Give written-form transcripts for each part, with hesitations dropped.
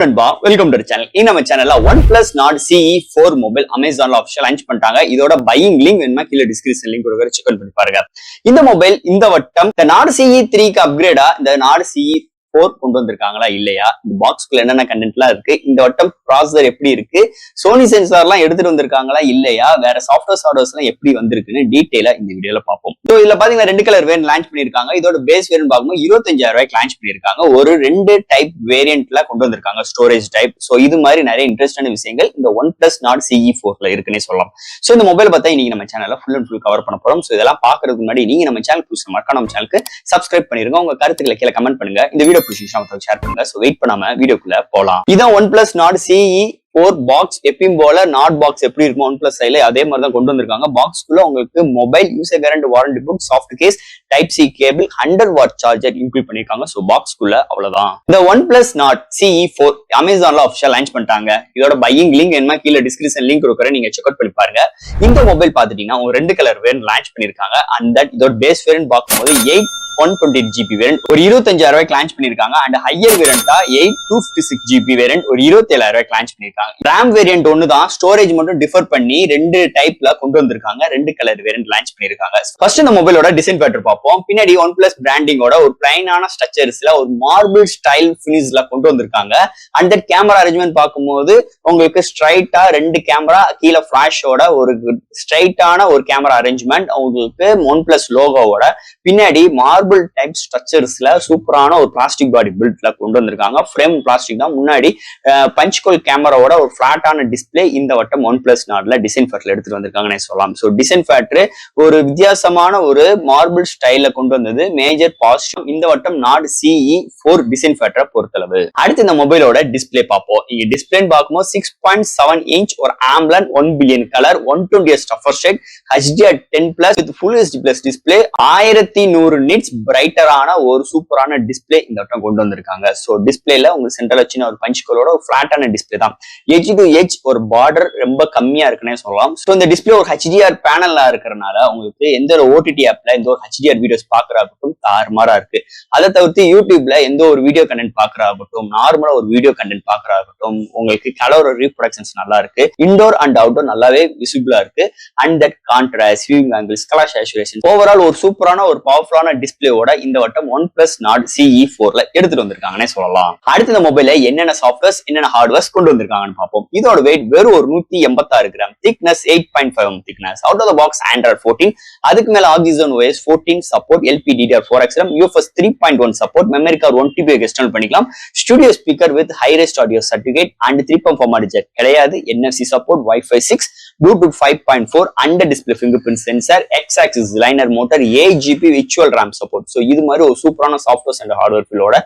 Welcome to channel. நம்ம சேனல்ல OnePlus Nord CE4 mobile அமேசான்ல ஆஃபிஷியல் லான்ச் பண்ணிட்டாங்க. இதோட பையிங் லிங்க் வேணுமா கீழே டிஸ்கிரிப்ஷன் லிங்க் கொடுக்குற செக் பண்ணி பாருங்க. இந்த மொபைல் இந்த வட்டம் இந்த Nord CE3க்கு அப்கிரேடா இந்த Nord CE4 கொண்டு வந்திருக்காங்களா இல்லையா, இந்த பாக்ஸ்க்குள்ள என்னென்ன கண்டென்ட்லாம் இருக்கு, இந்த வட்டம் ப்ராசஸர் எப்படி இருக்கு, சோனி சென்சார்லாம் எடுத்துட்டு வந்திருக்காங்களா இல்லையா, வேற சாஃப்ட்வேர் ஹார்ட்வேர்ஸ் எல்லாம் எப்படி வந்திருக்குன்னு டீடைலா இந்த வீடியோல பார்ப்போம். ஸோ இதுல பாத்தீங்கன்னா 2 கலர் வேரியன்ட் லான்ச் பண்ணிருக்காங்க. இதோட பேஸ் வேரியன்ட் பார்க்கும்போது 25,000 ரூபாய்க்கு லான்ச் பண்ணிருக்காங்க. ஒரு 2 டைப் வேரியன்ட்ல கொண்டு வந்திருக்காங்க, ஸ்டோரேஜ் டைப். ஸோ இது மாதிரி நிறைய இன்ட்ரெஸ்டான விஷயங்கள் இந்த OnePlus Nord CE4ல இருக்குன்னே சொல்லலாம். ஸோ இந்த மொபைல் பார்த்தா இன்னைக்கு நம்ம சேனல்ல ஃபுல் அண்ட் ஃபுல் கவர் பண்ண போறோம். ஸோ இதெல்லாம் பாக்குறதுக்கு முன்னாடி நீங்க நம்ம சேனல் புதுசா மறக்காம நம்ம சேனலுக்கு சப்ஸ்கிரைப் பண்ணிருங்க. உங்க கருத்துக்களை கீழே கமெண்ட் பண்ணுங்க. இந்த வீடியோ பிடிச்சிருந்தா ஷேர் பண்ணுங்க. சோ வெயிட் பண்ணாம வீடியோக்குள்ள போலாம். இதான் OnePlus Nord CE4 பாக்ஸ். எப்பயும் போல நாட் பாக்ஸ் எப்படி இருக்கும் OnePlus சைடுல அதே மாதிரி தான் கொண்டு வந்திருக்காங்க. பாக்ஸ்க்குள்ள உங்களுக்கு mobile user guarantee warranty book, soft case, type C cable, 100 watt charger include பண்ணிருக்காங்க. சோ பாக்ஸ்க்குள்ள அவ்வளவுதான். இந்த OnePlus Nord CE4 அமேசான்ல ஆஃபிஷியல் லான்ச் பண்ணிட்டாங்க. இதோட பையிங் லிங்க் என்ன கீழே டிஸ்கிரிப்ஷன் லிங்க் கொடுக்குறேன், நீங்க செக் அவுட் பண்ணி பாருங்க. இந்த மொபைல் பாத்துட்டீங்கன்னா ஒரு 2 கலர் வேரியன்ட் லான்ச் பண்ணிருக்காங்க. அண்ட் தட் இதோட பேஸ் வேரியன்ட் பார்க்கும்போது 128GB வேரியன்ட் ஒரு 25,000 ரூபாய்க்கு லான்ச் பண்ணிருக்காங்க. அண்ட் ஹையர் வேரியண்டா 256GB வேரியன்ட் ஒரு 27,000 ரூபாய்க்கு லான்ச் பண்ணிருக்காங்க. ரேம் வேரியன்ட் ஒண்ணுதான், ஸ்டோரேஜ் மட்டும் டிஃபர் பண்ணி 2 டைப்ல கொண்டு வந்திருக்காங்க. 2 கலர் வேரியன்ட் லான்ச் பண்ணிருக்காங்க. ஃபர்ஸ்ட் இந்த மொபைலோட டிசைன் பேட்டர் பார்ப்போம். பின்னாடி OnePlus பிராண்டிங்கோட ஒரு பிளைனான ஸ்ட்ரக்சர்ஸ்ல ஒரு மார்பிள் ஸ்டைல் பினிஷ்ல கொண்டு வந்திருக்காங்க. அண்ட் தட் கேமரா அரேஞ்ச்மெண்ட் பார்க்கும்போது உங்களுக்கு ஸ்ட்ரைட்டா 2 கேமரா கீழே பிளாஷோட ஒரு ஸ்ட்ரைட்டான ஒரு கேமரா அரேஞ்ச்மெண்ட், உங்களுக்கு OnePlus லோகோவோட பின்னாடி மார்பிள் டைப் ஸ்ட்ரக்சர்ஸ்ல சூப்பரான ஒரு பிளாஸ்டிக் பாடி பில்ட்ல கொண்டு வந்திருக்காங்க. ஃப்ரேம் பிளாஸ்டிக் தான். முன்னாடி பஞ்ச் கோல் கேமராவோட ஒரு பிளாட்டான டிஸ்பிளே இந்த வட்டம் OnePlus Nordல டிசைன் ஃபேக்டர்ல எடுத்துட்டு வந்திருக்காங்கன்னு சொல்லலாம். சோ டிசைன் ஃபேக்டர் ஒரு வித்தியாசமான ஒரு மார்பிள் ஸ்டைல்ல கொண்டு வந்தது மேஜர் பாசிட்டிவ் இந்த வட்டம் Nord CE4 டிசைன் ஃபேக்டரை பொறுத்தளவு. அடுத்து இந்த மொபைலோட டிஸ்பிளே பார்ப்போம். இங்க டிஸ்பிளே பார்க்கும்போது 6.7 இன்ச் ஒரு AMOLED 1 billion colour 120 refresh rate HDR10+ with full HD+ display 1100 nits பிரைட்டரான ஒரு சூப்பரான டிஸ்பிளே இந்த வட்டம் கொண்டு வந்திருக்காங்க. சோ டிஸ்பிளேல உங்களுக்கு சென்ட்ரல் வச்சுன ஒரு பஞ்ச் கோலோட ஒரு பிளாட்டான டிஸ்பிளே தான். எட்ஜ் டு எட்ஜ் ஒரு பார்டர் ரொம்ப கம்மியா இருக்குன்னே சொல்லலாம். சோ இந்த டிஸ்பிளே ஒரு HDR பேனல்ல இருக்கிறனால உங்களுக்கு எந்த ஒரு OTT ஆப்ல எந்த ஒரு HDR வீடியோஸ் பாக்குறாகட்டும் தாறுமாறா இருக்கு. அதை தவிர்த்து யூடியூப்ல எந்த ஒரு வீடியோ கண்டென்ட் பாக்குறாகட்டும், நார்மலா ஒரு வீடியோ கண்டென்ட் பாக்குறாகட்டும், உங்களுக்கு கலர் ரீப்ரொடக்ஷன்ஸ் நல்லா இருக்கு. இன்டோர் அண்ட் அவுட்டோர் நல்லாவே விசிபிளா இருக்கு. And that contrast, viewing angles, colour saturation, overall ஒரு சூப்பரான ஒரு பவர்ஃபுல்லான டிஸ்பிளேவோட இந்த வட்டம் OnePlus Nord CE4ல எடுத்துட்டு வந்திருக்காங்கன்னே சொல்லலாம். அடுத்த இந்த மொபைல்ல என்னென்ன சாஃப்ட்வேர்ஸ் என்னென்ன ஹார்ட்வேர்ஸ் கொண்டு வந்திருக்காங்கன்னு பார்ப்போம். இதோட வெயிட் வெறும் ஒரு 186 gram, thickness 8.5 thickness, out of the box Android 14, அதுக்கு மேல Oxygen OS 14 support, LPDDR4X RAM, UFS 3.1 support, memory card 1TB external பண்ணிக்கலாம், studio speaker with hi res audio certificate and 3.4 jack கிடையாது, NFC support, Wi-Fi 6, Bluetooth 5.4, under display fingerprint sensor, X-axis linear motor, 8GB virtual RAM support. So இது மாதிரி ஒரு சூப்பரான softwares and hardware ஃபீலோட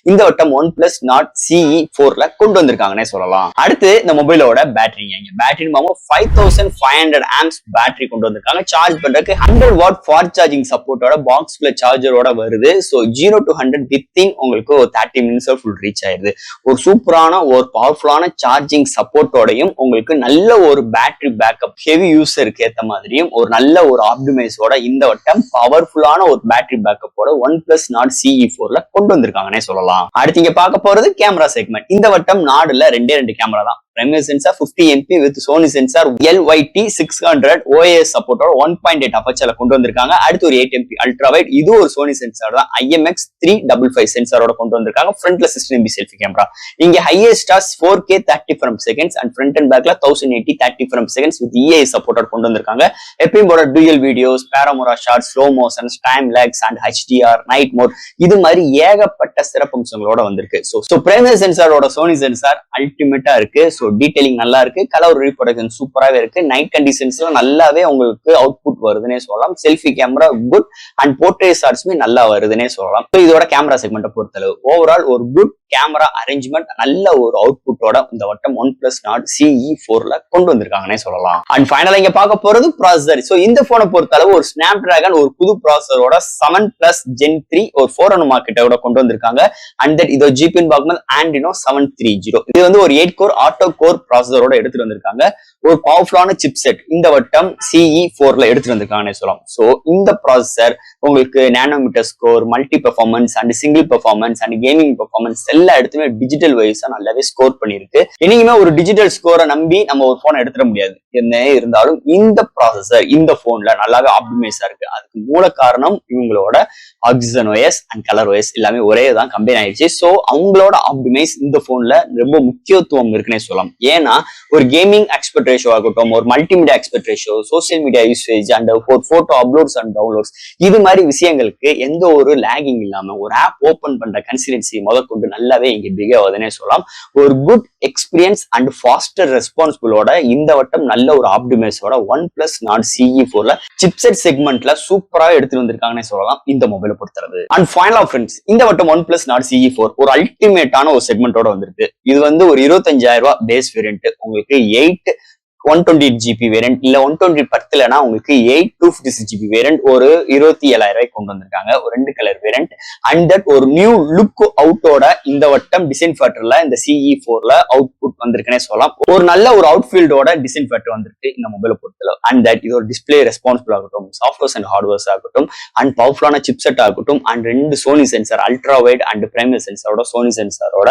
இந்த வட்டம் OnePlus Nord CE4ல கொண்டு வந்திருக்காங்கன்னே சொல்லலாம். அடுத்து இந்த மொபைலோட பேட்டரிங்க. இங்க பேட்டரி 5500 ஆம்ப்ஸ் பேட்டரி கொண்டு வந்திருக்காங்க. சார்ஜ் பண்றதுக்கு 100 வாட் ஃபாஸ்ட் சார்ஜிங் சப்போர்ட்டோட பாக்ஸ்ல சார்ஜரோட வருது. சோ 0 to 100 வித்தின் உங்களுக்கு ஒரு 30 மினிட்ஸ்ல ஃபுல் ரீச் ஆயிருது. ஒரு சூப்பரான ஒரு பவர்ஃபுல்லான சார்ஜிங் சப்போர்ட்டோடையும் உங்களுக்கு நல்ல ஒரு பேட்டரி பேக்கப், ஹெவி யூசருக்கு ஏத்த மாதிரியும் ஒரு நல்ல ஒரு ஆப்டிமைஸோட இந்த வட்டம் பவர்ஃபுல்லான ஒரு பேட்டரி பேக்கப்போட OnePlus Nord CE4ல கொண்டு வந்திருக்காங்கன்னே சொல்லலாம். அடுத்து இங்க பார்க்க போறது கேமரா செக்மெண்ட். இந்த வட்டம் நாடுல 2 கேமரா தான். Primary sensor 50MP with Sony sensor LYT600 OIS சப்போர்ட்டோட 1.8 அபர்ச்சர்ல கொண்டு வந்திருக்காங்க. அடுத்து ஒரு 8MP அல்ட்ரா வைட், இது ஒரு சோனி சென்சார் தான். IMX355 சென்சாரோட கொண்டு வந்திருக்காங்க. ஃப்ரண்ட்ல 16MP செல்ஃபி கேமரா. இங்க highest 4K 30 frames seconds and front and பேக்ல 1080 30 frames seconds வித் EI சப்போர்ட்டோட கொண்டு வந்திருக்காங்க. எப்பயும் போல dual videos, panorama shots, slow motions, time lapse and HDR, night mode, இது மாதிரி ஏகப்பட்ட சிறப்பம்சங்களோட வந்திருக்கு. சோ பிரைமரி சென்சாரோட சோனி சென்சார் அல்டிமேட்டா இருக்கு. சோ டீடைலிங் நல்லா இருக்கு, கலர் ரீப்ரொடக்ஷன் சூப்பராவே இருக்கு, நைட் கண்டிஷன்ஸ்ல நல்லாவே உங்களுக்கு அவுட்புட் வருதுன்னே சொல்லலாம். Selfie camera good and portrait ஷாட்ஸ்மே நல்லா வருதுன்னே சொல்லலாம். இதோட கேமரா செக்மெண்ட்டை பொறுத்தளவு ஓவரால் ஒரு குட் கேமரா அரேஞ்ச்மெண்ட், நல்ல ஒரு அவுட்புட்டோட இந்த வட்டம் OnePlus Nord CE4ல கொண்டு வந்திருக்காங்கன்னே சொல்லலாம். அண்ட் ஃபைனலா இங்க பார்க்க போறது ப்ராசஸர். சோ இந்த போனை பொறுத்தளவு ஒரு Snapdragon ஒரு புது ப்ராசஸரோட 7+ Gen 3 ஒரு 400 மார்க்கெட்டோட கொண்டு வந்திருக்காங்க. அண்ட் தட் இதோ ஜிபின்னு பார்க்கும்போது Adreno 730. இது வந்து ஒரு 8 கோர் ஆட்டோ கோர் ப்ராசஸரோட எடுத்துட்டு வந்திருக்காங்க. ஒரு பவர்ஃபுல்லான சிப் செட் இந்த வட்டம் CE4ல எடுத்துட்டு வந்திருக்காங்கன்னு சொல்லலாம். ஸோ இந்த ப்ராசஸர் உங்களுக்கு nanometre score, multi performance and single performance and gaming performance எல்லா இடத்துமே டிஜிட்டல் வைஸா நல்லாவே ஸ்கோர் பண்ணிருக்கு. இனிமே ஒரு டிஜிட்டல் ஸ்கோரை நம்பி நம்ம ஒரு போனை எடுத்துட முடியாது. என்ன இருந்தாலும் இந்த ப்ராசஸர் இந்த போன்ல நல்லாவே ஆப்டிமைஸா இருக்கு. அதுக்கு மூல காரணம் இவங்களோட oxygen OS and colour OS எல்லாமே ஒரே தான் கம்பைன் ஆயிடுச்சு. ஸோ அவங்களோட ஆப்டிமைஸ் இந்த போன்ல ரொம்ப முக்கியத்துவம் இருக்குன்னே சொல்லலாம். ஏன்னா ஒரு கேமிங் எக்ஸ்பெர்ட் ரேஷியோ ஆகட்டும், ஒரு multimedia expert ratio, social media usage and ஒரு போட்டோ அப்லோட்ஸ் அண்ட் டவுன்லோட்ஸ் இது மாதிரி விஷயங்களுக்கு எந்த ஒரு லேகிங் இல்லாம ஒரு ஆப் ஓபன் பண்ற கன்சிடென்சி முதற்கொண்டு நல்லாவே இங்க பிகேவ் ஆகுதுன்னே சொல்லலாம். ஒரு குட் எக்ஸ்பீரியன்ஸ் அண்ட் ஃபாஸ்டர் ரெஸ்பான்சிபிளோட இந்த வட்டம் நல்ல ஒரு ஆப்டிமைஸோட OnePlus Nord CE4ல சிப்செட் செக்மெண்ட்ல சூப்பரா எடுத்துட்டு வந்திருக்காங்கன்னே சொல்லலாம் இந்த மொபைலை பொறுத்தளவு. அண்ட் ஃபைனலா ஃப்ரெண்ட்ஸ், இந்த வட்டம் OnePlus Nord CE4 ஒரு அல்டிமேட்டான ஒரு செக்மெண்டோட வந்திருக்கு. இது வந்து ஒரு 25,000 ரூபாய் பேஸ் வேரியன்ட், உங்களுக்கு 128GB வேரியன்ட் இல்ல 120 பத்துலனா உங்களுக்கு 256GB வேரியன்ட் ஒரு 27,000 ரூபாய்க்கு கொண்டு வந்திருக்காங்க. ஒரு 2 கலர் வேரியன்ட் அண்ட் தட் ஒரு நியூ லுக் அவுட்டோட இந்த வட்டம் டிசைன் ஃபேக்டர்ல இந்த CE4ல அவுட்புட் வந்திருக்குன்னே சொல்லலாம். ஒரு நல்ல ஒரு அவுட்ஃபீல்டோட டிசைன் ஃபேக்டர் வந்திருக்கு இந்த மொபைலை பொறுத்தல. அண்ட் தட் இது ஒரு டிஸ்பிளே ரெஸ்பான்சிபிள் ஆகட்டும், சாஃப்ட்வேர்ஸ் அண்ட் ஹார்ட்வேர்ஸ் ஆகட்டும் அண்ட் பவர்ஃபுல்லான சிப்செட் ஆகட்டும் and 2 Sony sensor ultra wide and primary சென்சாரோட சோனி சென்சாரோட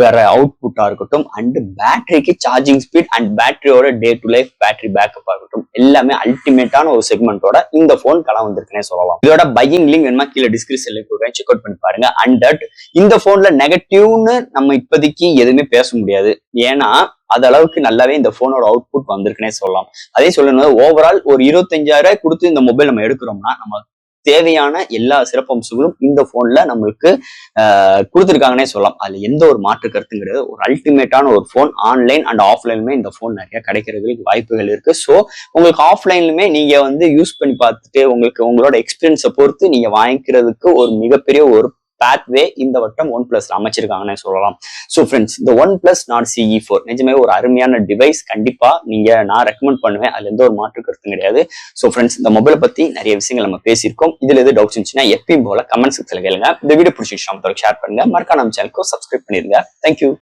வேற அவுட்புட்டா இருக்கட்டும் அண்ட் பேட்டரிக்கு சார்ஜிங் ஸ்பீட் அண்ட் பேட்டரியோட day to life battery backup ஆகட்டும் எல்லாமே அல்டிமேட்டான ஒரு செக்மெண்டோட இந்த போன் களம் வந்திருக்குன்னே சொல்லலாம். இதோட பையிங் லிங்க் வேணுமா கீழே டிஸ்கிரிப்ஷன்ல கொடுக்குறேன், செக் அவுட் பண்ணி பாருங்க. அண்ட் தட் இந்த போன்ல நெகட்டிவ்னு நம்ம இப்போதைக்கு எதுவுமே பேச முடியாது. ஏன்னா அது அளவுக்கு நல்லாவே இந்த போனோட அவுட்புட் வந்திருக்குன்னே சொல்லலாம். அதே சொல்லணும், ஓவரால் ஒரு 25,000 ரூபாய் கொடுத்து இந்த மொபைல் நம்ம எடுக்கிறோம்னா நம்ம தேவையான எல்லா சிறப்பம்சங்களும் இந்த போன்ல நம்மளுக்கு கொடுத்துருக்காங்கன்னே சொல்லலாம். அதுல எந்த ஒரு மாற்று கருத்தும் கிடையாது. ஒரு அல்டிமேட்டான ஒரு போன். ஆன்லைன் அண்ட் ஆஃப்லைனுமே இந்த போன் நிறைய கிடைக்கிறதுக்கு வாய்ப்புகள் இருக்கு. ஸோ உங்களுக்கு ஆஃப்லைன்லுமே நீங்க வந்து யூஸ் பண்ணி பார்த்துட்டு உங்களுக்கு உங்களோட எக்ஸ்பீரியன்ஸை பொறுத்து நீங்க வாங்கிக்கிறதுக்கு ஒரு மிகப்பெரிய ஒரு பாத்வே இந்த வட்டம் OnePlus அமைச்சிருக்காங்கன்னு சொல்லலாம். ஸோ ஃப்ரெண்ட்ஸ், இந்த OnePlus Nord CE4 நிஜமே ஒரு அருமையான டிவைஸ். கண்டிப்பா நான் ரெக்கமெண்ட் பண்ணுவேன். அதுல எந்த ஒரு மாற்று கருத்தும் கிடையாது. ஸோ ஃப்ரெண்ட்ஸ், இந்த மொபைலை பத்தி நிறைய விஷயங்கள் நம்ம பேசியிருக்கோம். இதுல எது டவுட்ஸ் இருந்துச்சுன்னா எப்பயும் போல கமெண்ட் செக்ஷன்ல கேளுங்க. இந்த வீடியோ பிடிச்சிருச்சு ஷேர் பண்ணுங்க. மறக்காம நம்ம சேனலுக்கு சப்ஸ்கிரைப் பண்ணிருங்க. தேங்க்யூ.